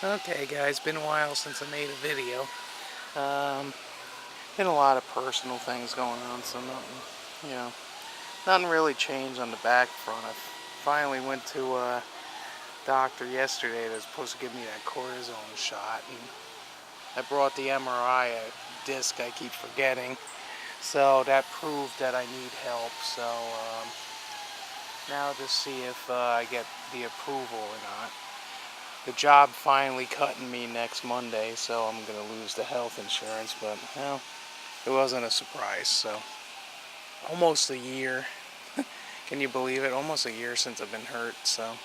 Okay guys, been a while since I made a video. Been a lot of personal things going on, so nothing really changed on the back front. I finally went to a doctor yesterday that was supposed to give me that cortisone shot, and I brought the MRI, a disc I keep forgetting, so that proved that I need help. So now to see if I get the approval or not. The job finally cutting me next Monday, so I'm going to lose the health insurance, but, well, it wasn't a surprise. So almost a year, can you believe it? Almost a year since I've been hurt. So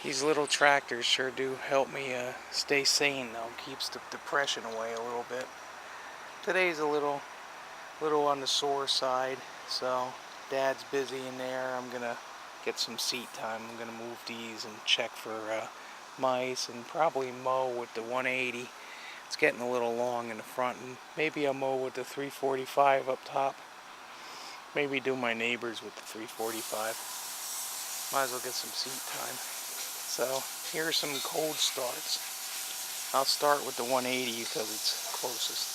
these little tractors sure do help me stay sane, though. Keeps the depression away a little bit. Today's a little on the sore side, so Dad's busy in there. I'm going to get some seat time. I'm going to move these and check for mice and probably mow with the 180. It's getting a little long in the front, and maybe I'll mow with the 345 up top. Maybe do my neighbors with the 345. Might as well get some seat time. So here are some cold starts. I'll start with the 180 because it's closest.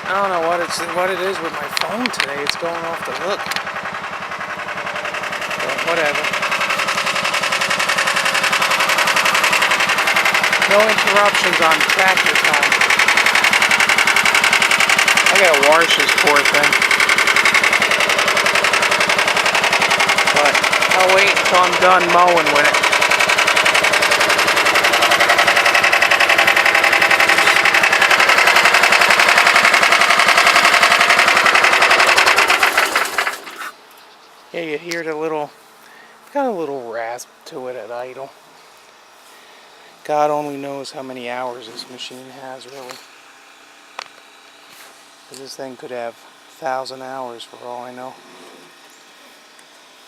I don't know what it is with my phone today. It's going off the hook. But whatever. No interruptions on tractor time. I gotta wash this poor thing. But I'll wait until I'm done mowing with it. Yeah, you hear the got a little rasp to it at idle. God only knows how many hours this machine has, really. Because this thing could have 1,000 hours for all I know.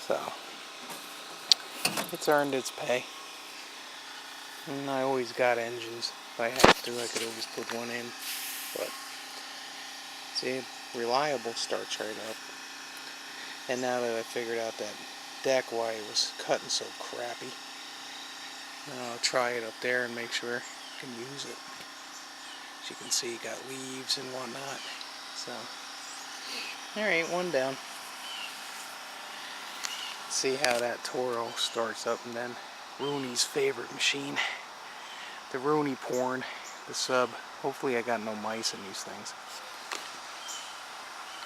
So, it's earned its pay. And I always got engines. If I had to, I could always put one in. But, see, reliable starts right up. And now that I figured out that deck why it was cutting so crappy, I'll try it up there and make sure I can use it. As you can see, you got leaves and whatnot. So, alright, one down. Let's see how that Toro starts up, and then Rooney's favorite machine, the Rooney porn. the sub. Hopefully I got no mice in these things.